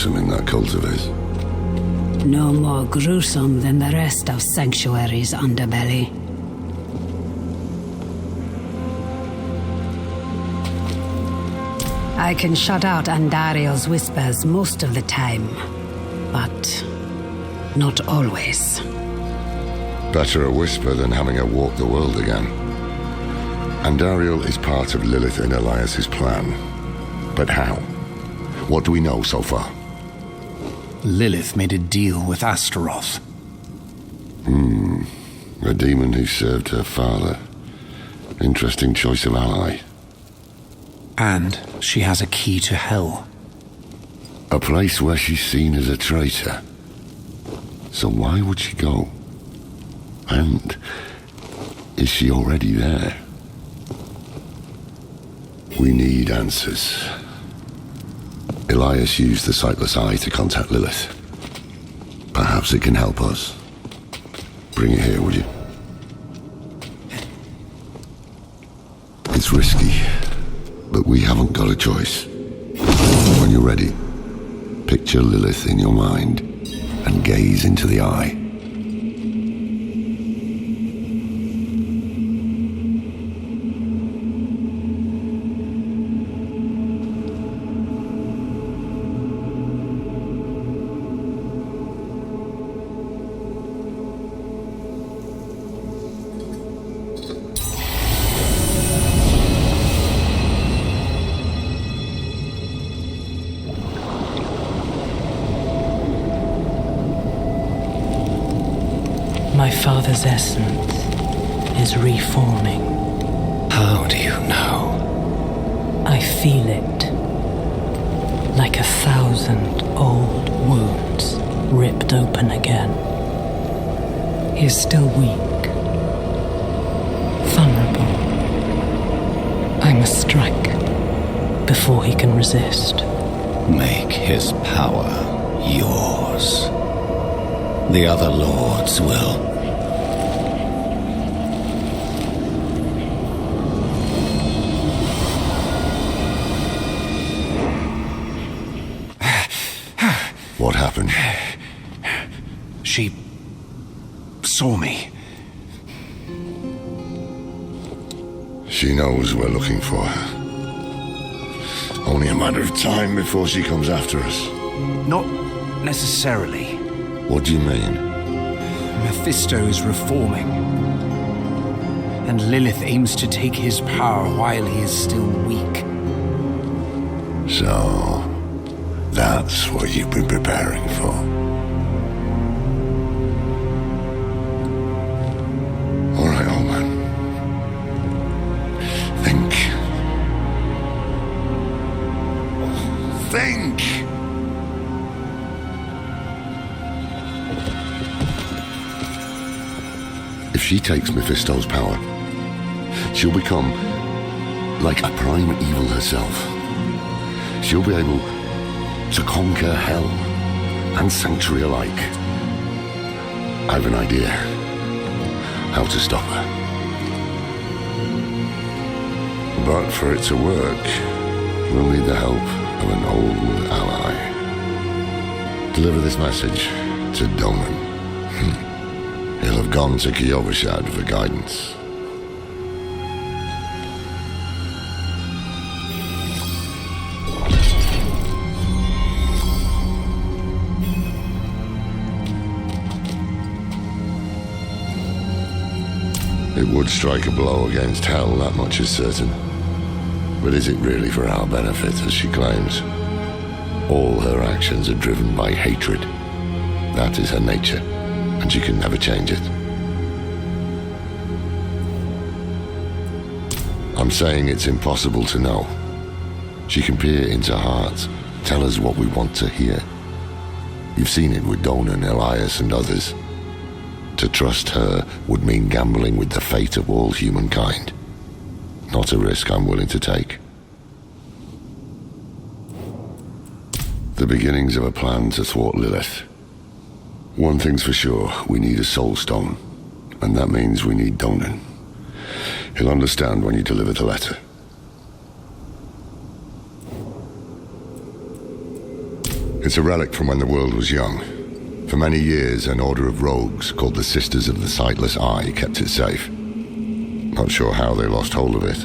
gruesome in that cult of his. No more gruesome than the rest of Sanctuary's underbelly. I can shut out Andario's whispers most of the time, but not always. Better a whisper than having her walk the world again. Andariel is part of Lilith and Elias's plan. But how? What do we know so far? Lilith made a deal with Astaroth. A demon who served her father. Interesting choice of ally. And she has a key to hell. A place where she's seen as a traitor. So why would she go? And is she already there? We need answers. Elias used the Sightless Eye to contact Lilith. Perhaps it can help us. Bring it here, would you? It's risky, but we haven't got a choice. When you're ready, picture Lilith in your mind and gaze into the eye. My father's essence is reforming. How do you know? I feel it. Like 1,000 old wounds ripped open again. He is still weak. Vulnerable. I must strike before he can resist. Make his power yours. The other lords will. What happened? She saw me. She knows we're looking for her. Only a matter of time before she comes after us. Not necessarily. What do you mean? Mephisto is reforming. And Lilith aims to take his power while he is still weak. So, that's what you've been preparing for. All right, old man. Think. Think! If she takes Mephisto's power, she'll become like a prime evil herself. She'll be able to conquer hell and sanctuary alike. I have an idea how to stop her. But for it to work, we'll need the help of an old ally. Deliver this message to Donan. He'll have gone to Kiyovershad for guidance. It would strike a blow against hell, that much is certain. But is it really for our benefit, as she claims? All her actions are driven by hatred. That is her nature, and she can never change it. I'm saying it's impossible to know. She can peer into hearts, tell us what we want to hear. You've seen it with Donan, Elias, and others. To trust her would mean gambling with the fate of all humankind. Not a risk I'm willing to take. The beginnings of a plan to thwart Lilith. One thing's for sure, we need a soul stone, and that means we need Donan. He'll understand when you deliver the letter. It's a relic from when the world was young. For many years, an order of rogues called the Sisters of the Sightless Eye kept it safe. Not sure how they lost hold of it,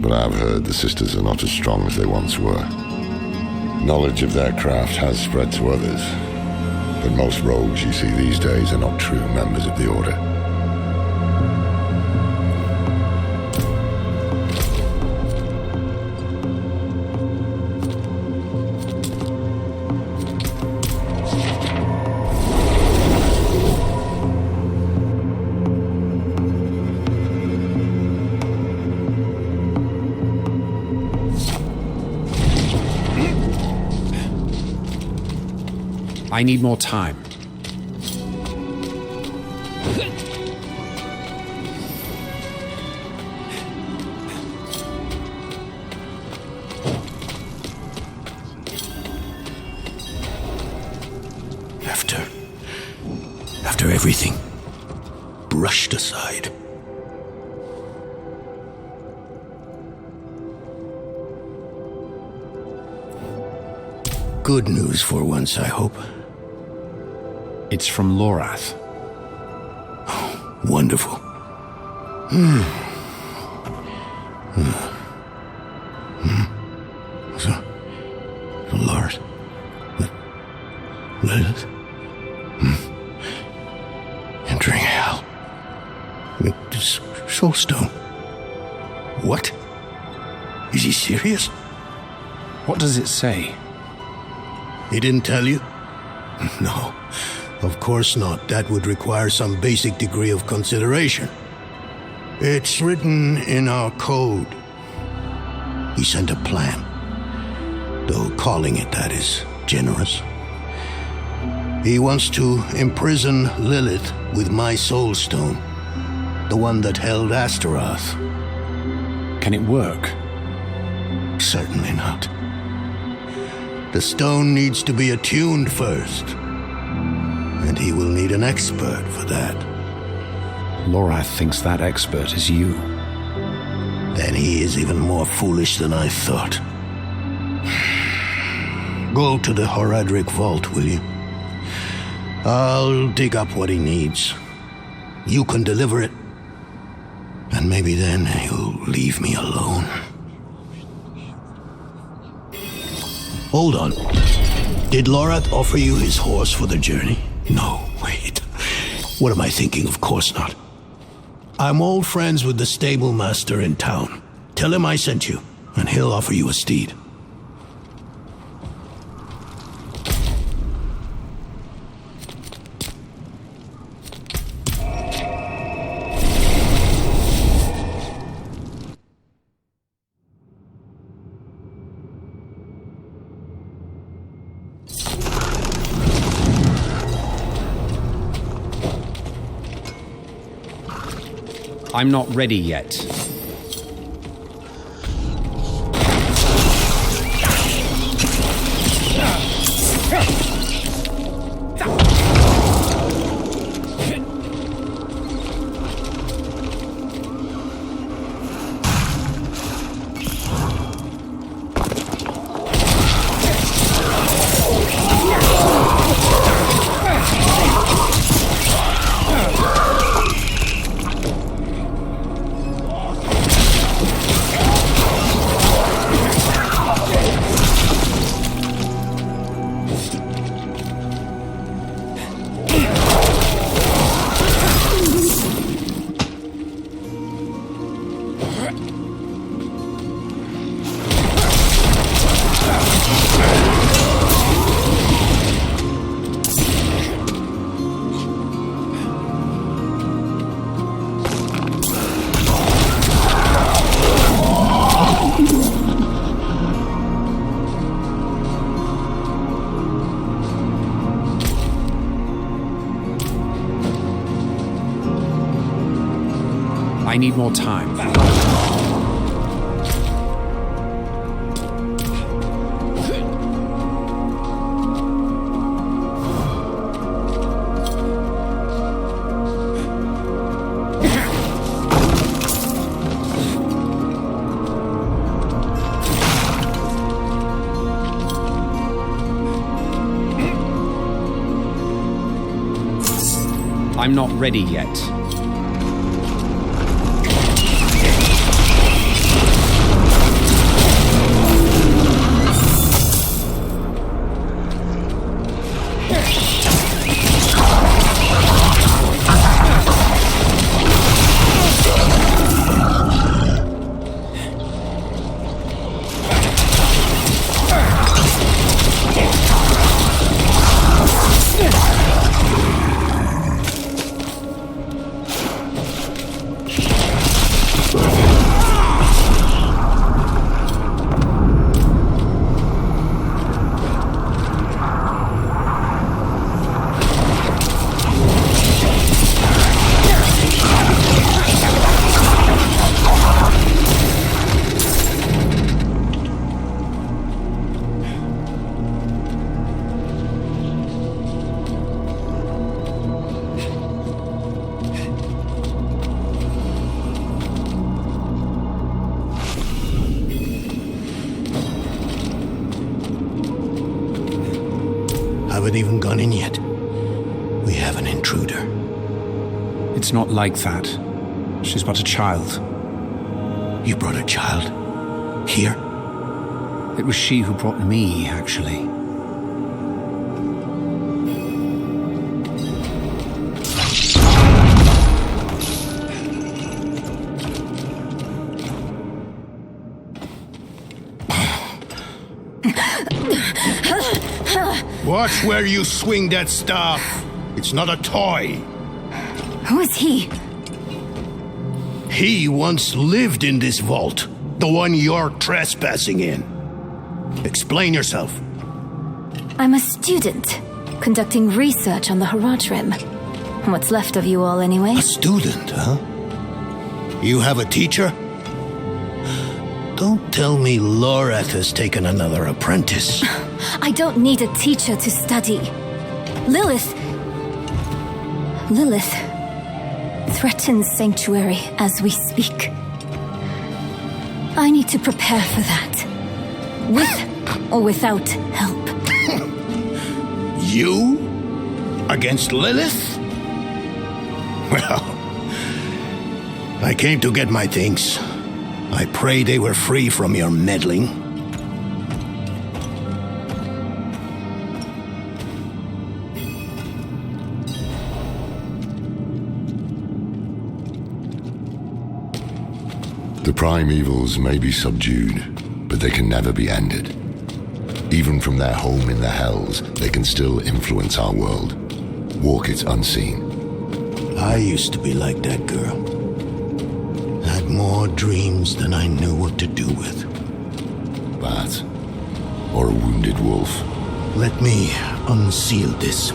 but I've heard the Sisters are not as strong as they once were. Knowledge of their craft has spread to others, but most rogues you see these days are not true members of the Order. I need more time. After everything brushed aside. Good news for once, I hope. It's from Lorath. Wonderful. So, Lord. Lilith. Entering hell. This soulstone. What? Is he serious? What does it say? He didn't tell you? No, of course not. That would require some basic degree of consideration. It's written in our code. He sent a plan, though calling it that is generous. He wants to imprison Lilith with my soulstone, the one that held Astaroth. Can it work? Certainly not. The stone needs to be attuned first, and he will need an expert for that. Lorath thinks that expert is you. Then he is even more foolish than I thought. Go to the Horadric vault, will you? I'll dig up what he needs. You can deliver it, and maybe then he'll leave me alone. Hold on. Did Lorath offer you his horse for the journey? No, wait. What am I thinking? Of course not. I'm old friends with the stable master in town. Tell him I sent you, and he'll offer you a steed. I'm not ready yet. I need more time. I'm not ready yet. Haven't even gone in yet. We have an intruder. It's not like that. She's but a child. You brought a child? Here? It was she who brought me, actually. Watch where you swing that staff. It's not a toy. Who is he? He once lived in this vault, the one you're trespassing in. Explain yourself. I'm a student, conducting research on the Haradrim. What's left of you all, anyway? A student, huh? You have a teacher? Don't tell me Lorath has taken another apprentice. I don't need a teacher to study. Lilith threatens Sanctuary as we speak. I need to prepare for that. With or without help. You? Against Lilith? Well, I came to get my things. I pray they were free from your meddling. The primevals may be subdued, but they can never be ended. Even from their home in the Hells, they can still influence our world, walk it unseen. I used to be like that girl. Had more dreams than I knew what to do with. That, or a wounded wolf. Let me unseal this.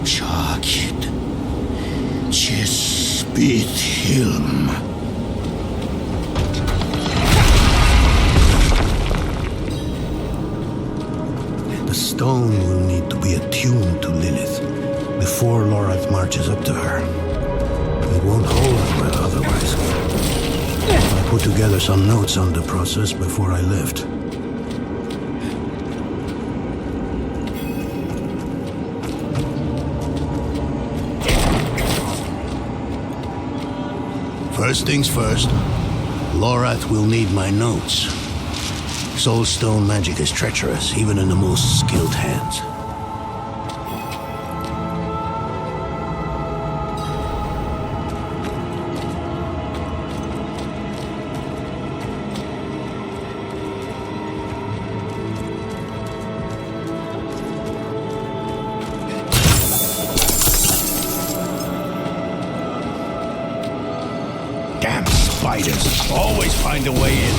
Chakid. Chespit Hilm. The stone will need to be attuned to Lilith before Lorath marches up to her. It won't hold well otherwise. I put together some notes on the process before I left. First things first, Lorath will need my notes. Soulstone magic is treacherous, even in the most skilled hands. Damn spiders, always find a way in.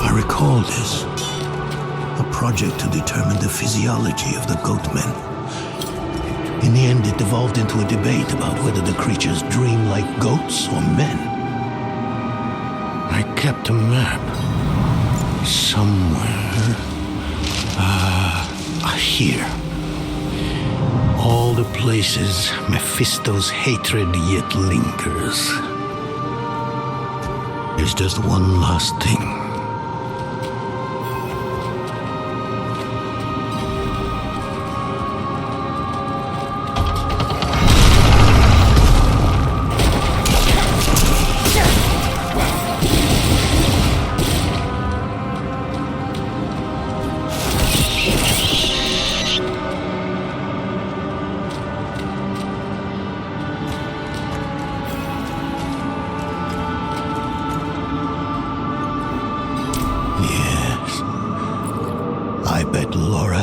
I recall this. A project to determine the physiology of the goatmen. In the end, it devolved into a debate about whether the creatures dream like goats or men. I kept a map. Somewhere. Here. All the places Mephisto's hatred yet lingers. There's just one last thing.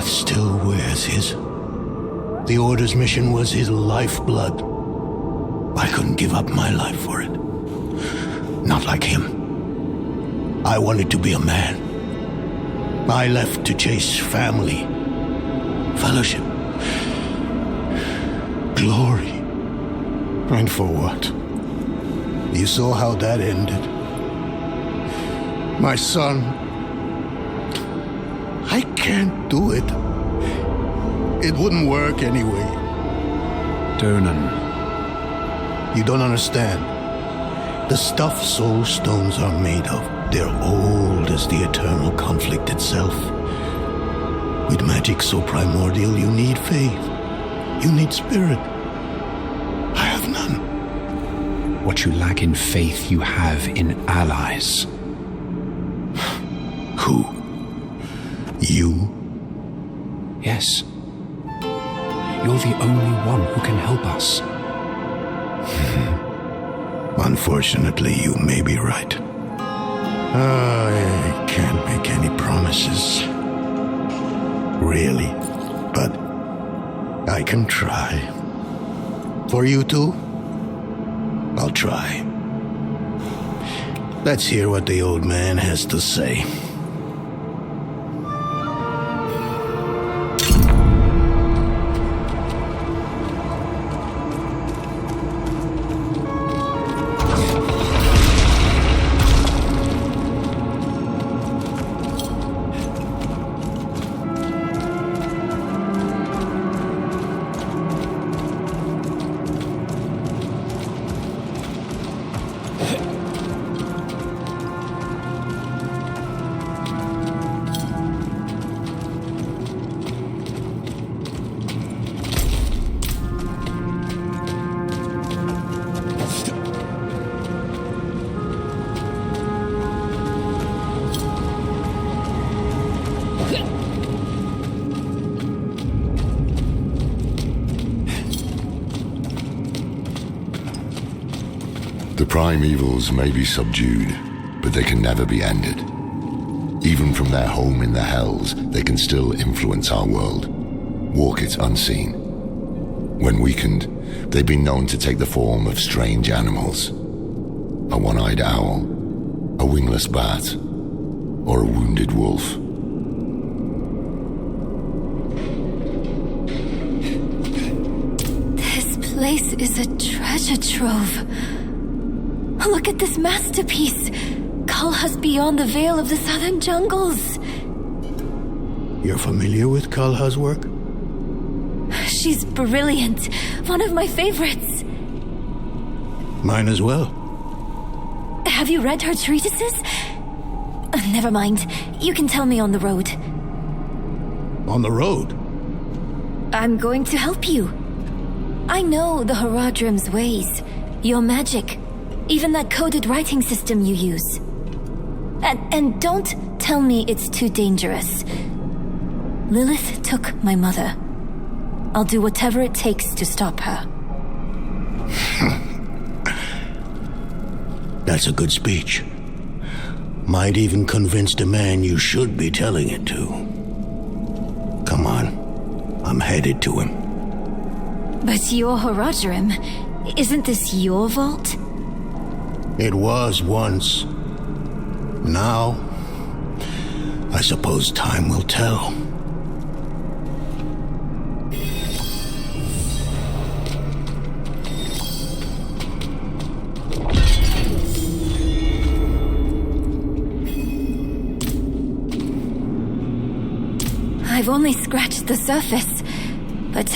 Still wears his. The Order's mission was his lifeblood. I couldn't give up my life for it. Not like him. I wanted to be a man. I left to chase family, fellowship, glory. And for what? You saw how that ended. My son. I can't do it. It wouldn't work anyway. Donan. You don't understand. The stuff soul stones are made of, they're old as the eternal conflict itself. With magic so primordial, you need faith. You need spirit. I have none. What you lack in faith, you have in allies. Who? You? Yes. You're the only one who can help us. Unfortunately, you may be right. I can't make any promises. Really. But I can try. For you two, I'll try. Let's hear what the old man has to say. The primevals may be subdued, but they can never be ended. Even from their home in the Hells, they can still influence our world, walk it unseen. When weakened, they've been known to take the form of strange animals. A one-eyed owl, a wingless bat, or a wounded wolf. This place is a treasure trove. Look at this masterpiece. Kalha's beyond the veil of the southern jungles. You're familiar with Kalha's work? She's brilliant. One of my favorites. Mine as well. Have you read her treatises? Never mind. You can tell me on the road. On the road? I'm going to help you. I know the Haradrim's ways. Your magic. Even that coded writing system you use. And don't tell me it's too dangerous. Lilith took my mother. I'll do whatever it takes to stop her. That's a good speech. Might even convince the man you should be telling it to. Come on. I'm headed to him. But you're Haradrim. Isn't this your vault? It was once. Now, I suppose time will tell. I've only scratched the surface, but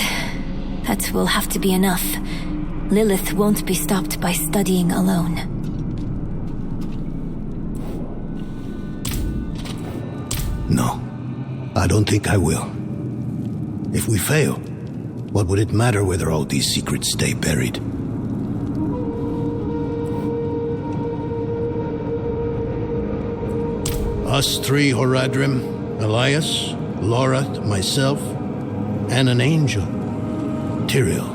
that will have to be enough. Lilith won't be stopped by studying alone. No, I don't think I will. If we fail, what would it matter whether all these secrets stay buried? Us three, Horadrim, Elias, Lorath, myself, and an angel, Tyrael.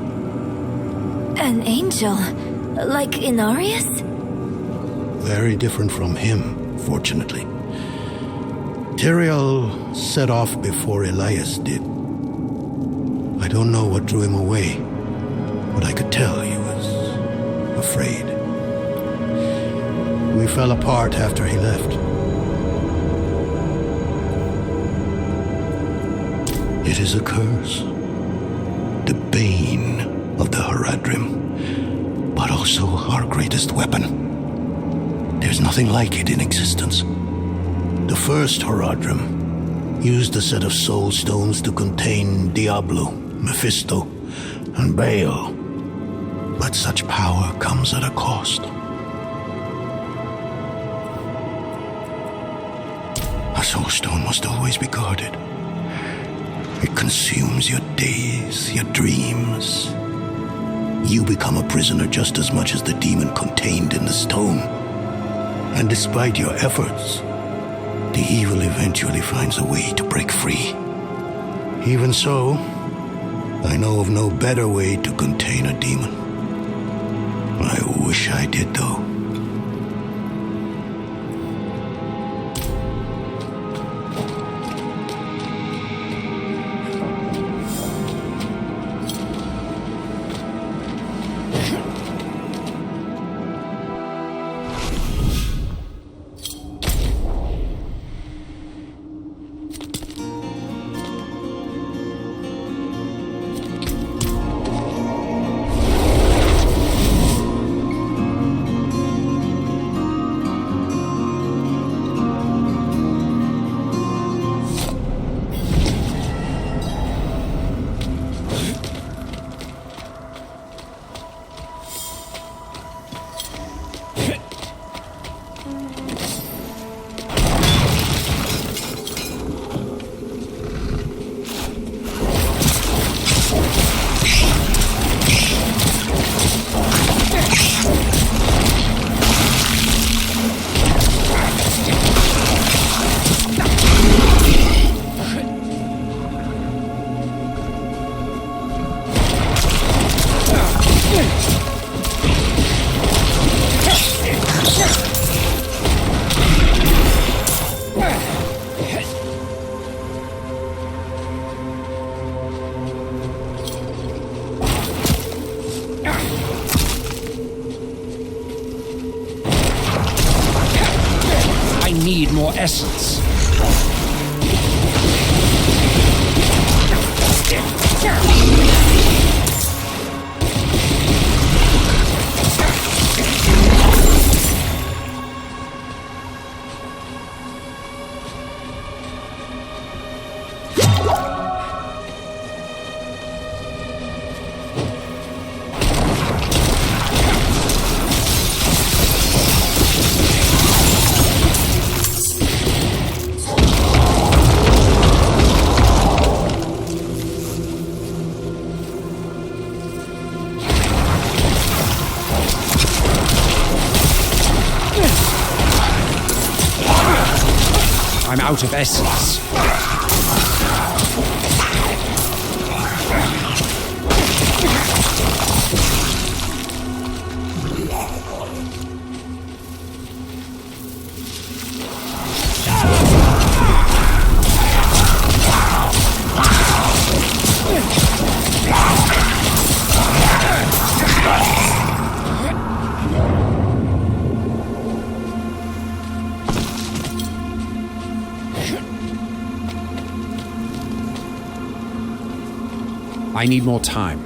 An angel? Like Inarius? Very different from him, fortunately. Tyrael set off before Elias did. I don't know what drew him away, but I could tell he was afraid. We fell apart after he left. It is a curse. The bane of the Horadrim, but also our greatest weapon. There's nothing like it in existence. The first Horadrim used a set of soul stones to contain Diablo, Mephisto, and Baal. But such power comes at a cost. A soul stone must always be guarded. It consumes your days, your dreams. You become a prisoner just as much as the demon contained in the stone. And despite your efforts, the evil eventually finds a way to break free. Even so, I know of no better way to contain a demon. I wish I did, though. Need more essence. I'm out of essence. I need more time.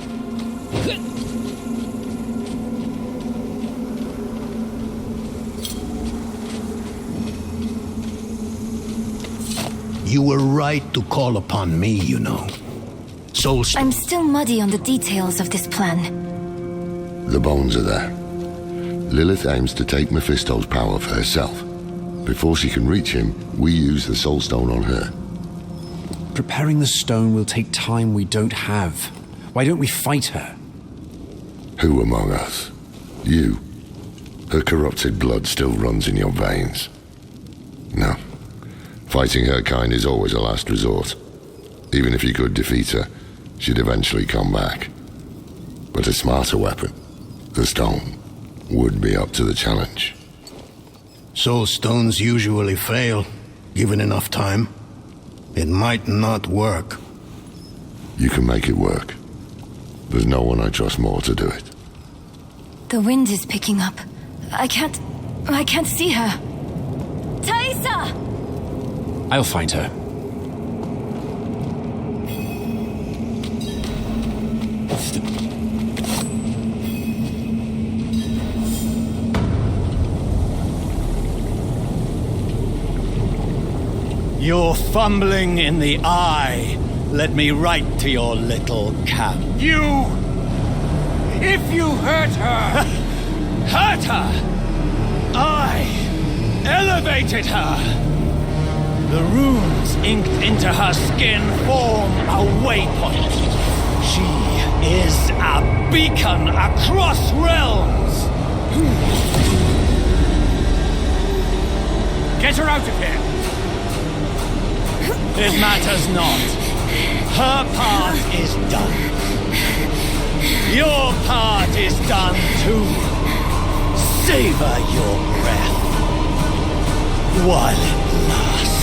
You were right to call upon me, you know. Soulstone. I'm still muddy on the details of this plan. The bones are there. Lilith aims to take Mephisto's power for herself. Before she can reach him, we use the Soulstone on her. Preparing the stone will take time we don't have. Why don't we fight her? Who among us? You. Her corrupted blood still runs in your veins. No. Fighting her kind is always a last resort. Even if you could defeat her, she'd eventually come back. But a smarter weapon, the stone, would be up to the challenge. Soulstones usually fail, given enough time. It might not work. You can make it work. There's no one I trust more to do it. The wind is picking up. I can't see her. Thaisa! I'll find her. You're fumbling in the eye. Let me write to your little camp. You! If you hurt her! Hurt her! I elevated her! The runes inked into her skin form a waypoint. She is a beacon across realms! Get her out of here! It matters not. Her part is done. Your part is done too. Savor your breath while it lasts.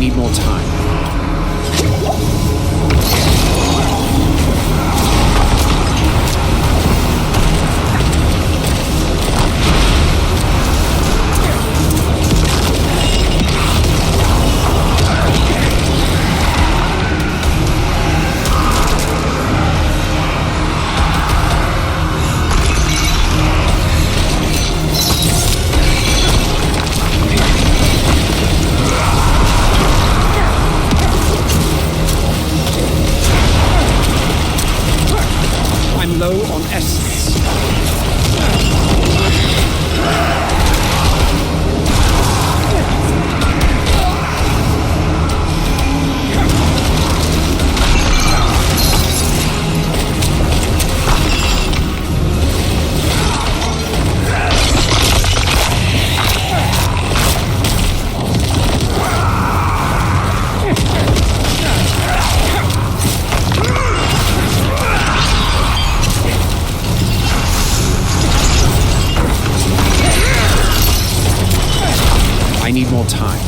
need more time.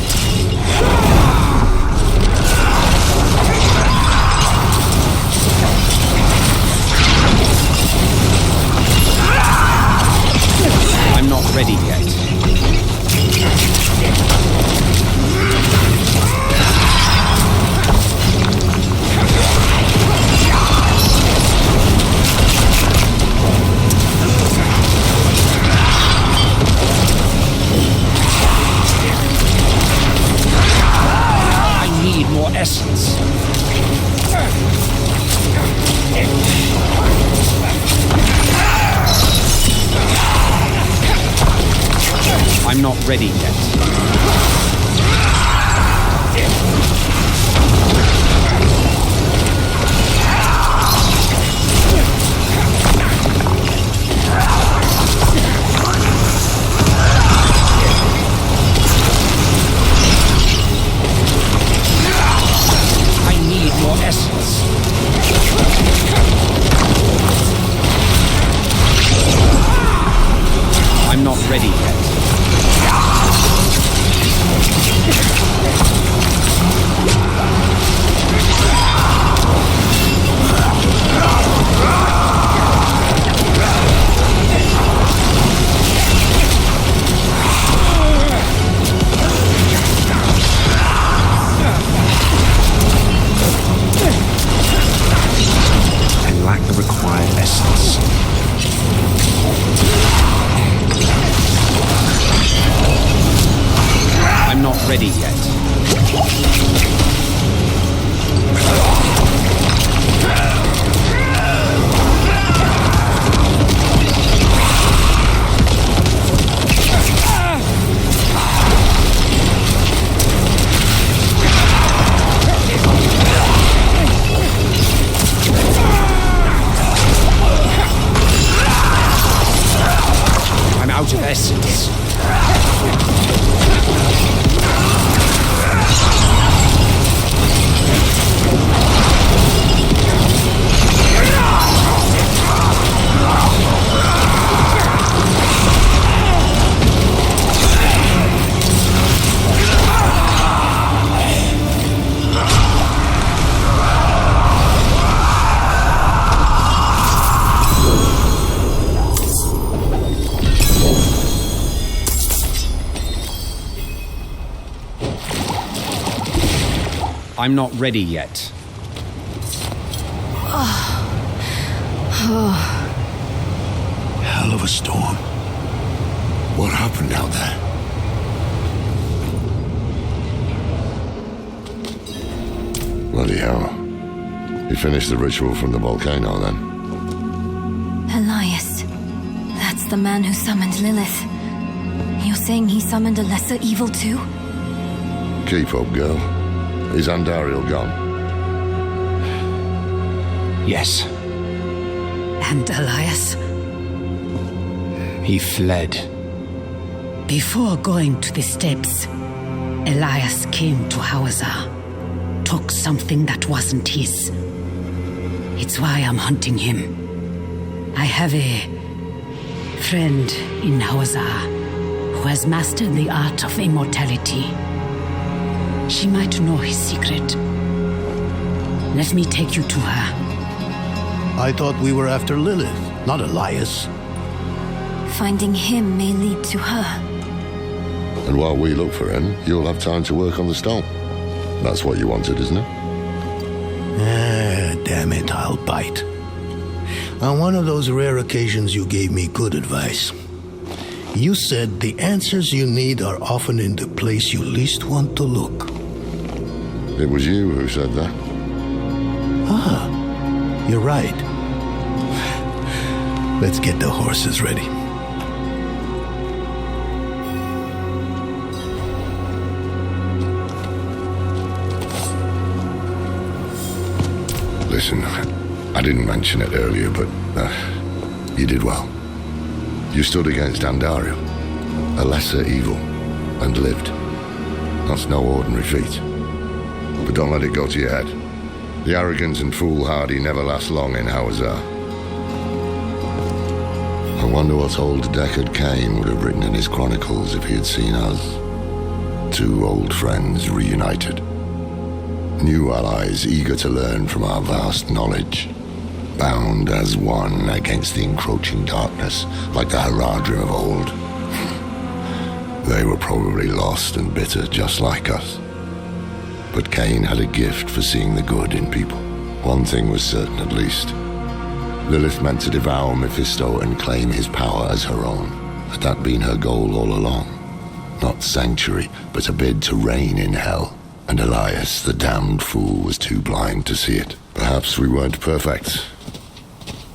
I'm not ready yet. More essence. I'm not ready yet. out of essence. I'm not ready yet. Hell of a storm. What happened out there? Bloody hell. You finished the ritual from the volcano, then? Elias. That's the man who summoned Lilith. You're saying he summoned a lesser evil too? Keep up, girl. Is Andariel gone? Yes. And Elias? He fled. Before going to the steps, Elias came to Hawazar, took something that wasn't his. It's why I'm hunting him. I have a friend in Hawazar who has mastered the art of immortality. She might know his secret. Let me take you to her. I thought we were after Lilith, not Elias. Finding him may lead to her. And while we look for him, you'll have time to work on the stone. That's what you wanted, isn't it? Damn it, I'll bite. On one of those rare occasions you gave me good advice. You said the answers you need are often in the place you least want to look. It was you who said that. You're right. Let's get the horses ready. Listen, I didn't mention it earlier, but you did well. You stood against Andariel, a lesser evil, and lived. That's no ordinary feat. But don't let it go to your head. The arrogance and foolhardy never last long in Hawazar. I wonder what old Deckard Cain would have written in his chronicles if he had seen us. Two old friends reunited. New allies eager to learn from our vast knowledge. Bound as one against the encroaching darkness, like the Haradrim of old. They were probably lost and bitter, just like us. But Cain had a gift for seeing the good in people. One thing was certain, at least. Lilith meant to devour Mephisto and claim his power as her own. Had that been her goal all along? Not sanctuary, but a bid to reign in hell. And Elias, the damned fool, was too blind to see it. Perhaps we weren't perfect,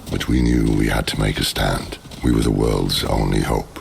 but we knew we had to make a stand. We were the world's only hope.